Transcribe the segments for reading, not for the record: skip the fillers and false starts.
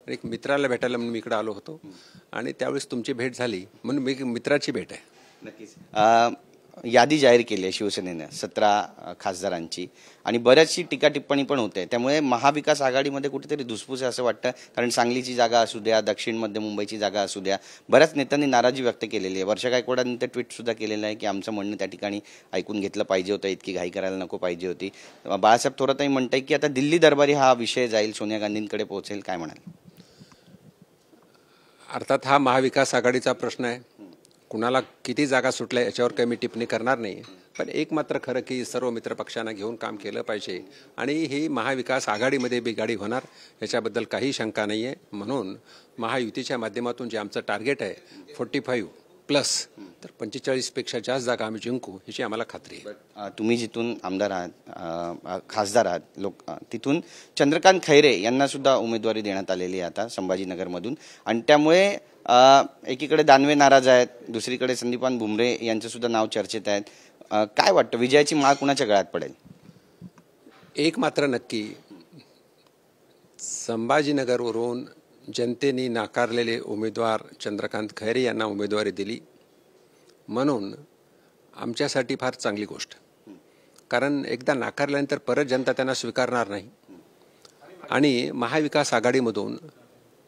एक मित्राला भेटायला म्हणून मी इकडे आलो होतो आणि त्यावेळेस तुमची भेट झाली म्हणून मी मित्राची भेट आहे। नक्कीच यादी जाहीर केली आहे शिवसेनेने 17 खासदारांची आणि बऱ्याचशी टीका टिप्पणी पण होते, त्यामुळे महाविकास आघाडीमध्ये कुठेतरी धुसफूस आहे असं वाटतं। कारण सांगलीची जागा असू द्या, दक्षिण मध्य मुंबईची जागा असू द्या, बऱ्याच नेत्यांनी नाराजी व्यक्त केलेली आहे। वर्षा गायकवाडांनी ते ट्विट सुद्धा केलेलं आहे की आमचं म्हणणं त्या ठिकाणी ऐकून घेतलं पाहिजे होतं, इतकी घाई करायला नको पाहिजे होती। बाळासाहेब थोरातही म्हणताय की आता दिल्ली दरबारी हा विषय जाईल, सोनिया गांधींकडे पोहोचेल, काय म्हणाल? अर्थात हा महाविकास आघाडीचा प्रश्न आहे, कुणाला किती जागा सुटल्या याच्यावर काही मी टिप्पणी करणार नाही। पण एक मात्र खरं की सर्व मित्र पक्षांना घेऊन काम केलं पाहिजे आणि ही महाविकास आघाडीमध्ये बिघाडी होणार याच्याबद्दल काही शंका नाही आहे। म्हणून महायुतीच्या माध्यमातून जे आमचं टार्गेट आहे 45+, तर 45पेक्षा जास्त जागा आम्ही जिंकू ह्याची आम्हाला खात्री आहे। तुम्ही जिथून आमदार आहात, खासदार आहात, तिथून चंद्रकांत खैरे यांना सुद्धा उमेदवारी देण्यात आलेली आहे आता संभाजीनगरमधून आणि त्यामुळे एकीकडे दानवे नाराज आहेत, दुसरीकडे संदीपान भुमरे यांचं सुद्धा नाव चर्चेत आहेत। काय वाटतं विजयाची माळ कुणाच्या गळ्यात पडेल? एक मात्र नक्की, संभाजीनगरवरून जनतेने नाकारलेले उमेदवार चंद्रकांत खैरे यांना उमेदवारी दिली म्हणून आमच्यासाठी फार चांगली गोष्ट, कारण एकदा नाकारल्यानंतर परत जनता त्यांना स्वीकारणार नाही। आणि महाविकास आघाडीमधून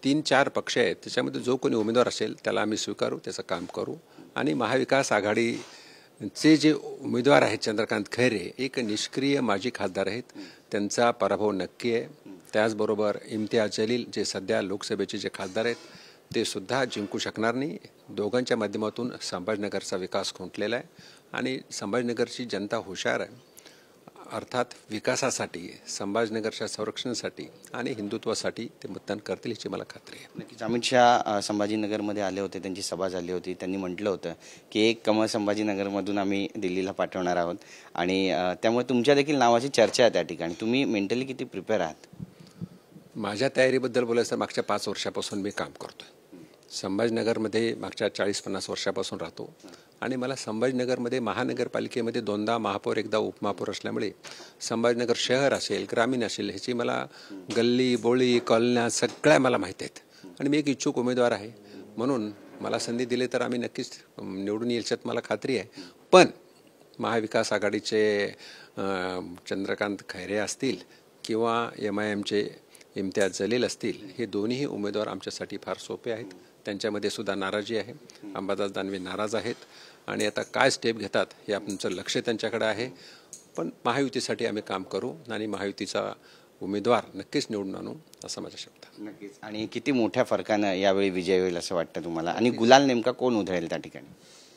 3-4 पक्ष आहेत, त्याच्यामध्ये जो कोणी उमेदवार असेल त्याला आम्ही स्वीकारू, त्याचं काम करू। आणि महाविकास आघाडीचे जे उमेदवार आहेत चंद्रकांत खैरे एक निष्क्रिय माजी खासदार आहेत, त्यांचा पराभव नक्की आहे। त्याचबरोबर इम्तियाज जलील जे सध्या लोकसभेचे जे खासदार आहेत ते सुद्धा जिंकू शकणार नाही। दोघांच्या माध्यमातून संभाजीनगरचा विकास खुंटलेला आहे आणि संभाजीनगरची जनता हुशार आहे, अर्थात विकासासाठी, संभाजीनगरच्या संरक्षणासाठी आणि हिंदुत्वासाठी ते मतदान करतील याची मला खात्री आहे। नक्कीच अमित शहा संभाजीनगरमध्ये आले होते, त्यांची सभा झाली होती, त्यांनी म्हटलं होतं की एक कमळ संभाजीनगरमधून आम्ही दिल्लीला पाठवणार आहोत आणि त्यामुळे तुमच्या देखील नावाची चर्चा आहे त्या ठिकाणी। तुम्ही मेंटली किती प्रिपेअर आहात? माझ्या तयारीबद्दल बोलायचं तर मागच्या 5 वर्षापासून मी काम करतोय संभाजीनगरमध्ये, मागच्या 40-50 वर्षापासून राहतो आणि मला संभाजीनगरमध्ये महानगरपालिकेमध्ये 2दा महापौर, 1दा उपमहापौर असल्यामुळे संभाजीनगर शहर असेल, ग्रामीण असेल, ह्याची मला गल्ली बोळी कॉलन्या सगळ्या मला माहीत आहेत आणि मी एक इच्छुक उमेदवार आहे। म्हणून मला संधी दिली तर आम्ही नक्कीच निवडून येईल याच्यात मला खात्री आहे। पण महाविकास आघाडीचे चंद्रकांत खैरे असतील किंवा MIMचे इम्तियाज जलील असतील, हे दोन्ही उमेदवार आमच्यासाठी फार सोपे आहेत। त्यांच्यामध्ये सुद्धा नाराजी आहे, अंबादास दानवे नाराज आहेत आणि आता काय स्टेप घेतात हे आमचं लक्ष त्यांच्याकडे आहे। पण महायुतीसाठी आम्ही काम करू आणि महायुतीचा उमेदवार नक्कीच निवडून आणू असं माझा शब्द आहे। नक्कीच। आणि किती मोठ्या फरकानं यावेळी विजय होईल असं वाटतं तुम्हाला आणि गुलाल नेमका कोण उधळेल त्या ठिकाणी?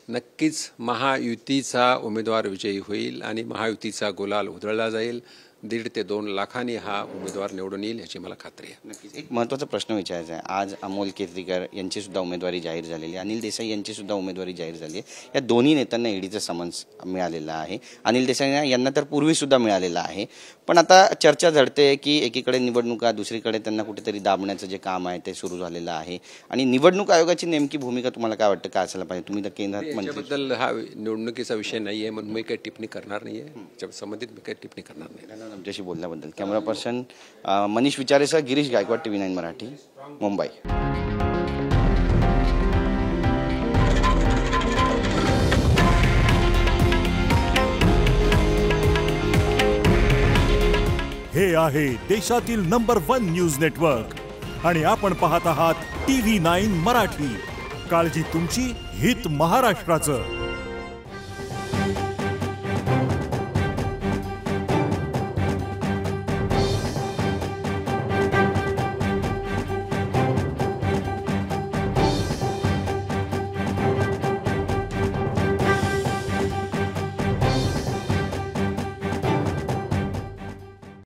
नक्कीच महायुतीचा उमेदवार विजयी होईल आणि महायुतीचा गुलाल उधळला जाईल। 1.5 ते 2 लाखांनी हा उमेदवार निवडून येईल याची मला खात्री आहे। नक्कीच। एक महत्त्वाचा प्रश्न विचारायचा आहे, आज अमोल केतरीकर यांची सुद्धा उमेदवारी जाहीर झालेली आहे, अनिल देसाई यांची सुद्धा उमेदवारी जाहीर झाली आहे। या दोन्ही नेत्यांना ईडीचं समन्स मिळालेलं आहे, अनिल देसाई यांना तर पूर्वी सुद्धा मिळालेलं आहे। पण आता चर्चा झडते की एकीकडे निवडणुका, दुसरीकडे त्यांना कुठेतरी दाबण्याचं जे काम आहे ते सुरू झालेलं आहे आणि निवडणूक आयोगाची नेमकी भूमिका तुम्हाला काय वाटतं, काय असायला पाहिजे? तुम्ही तर केंद्रात मंत्री, याच्याबद्दल हा निवडणुकीचा विषय नाही आहे म्हणून मी काही टिप्पणी करणार नाही आहे, त्याच्या संबंधित मी काही टिप्पणी करणार नाही। आमच्याशी बोलल्याबद्दल कॅमेरा पर्सन मनीष विचारेसह गिरीश गायकवाड, TV9 मराठी, मुंबई। हे आहे देशातील नंबर 1 न्यूज नेटवर्क आणि आपण पाहत आहात TV9 मराठी। काळजी तुमची, हित महाराष्ट्राचं।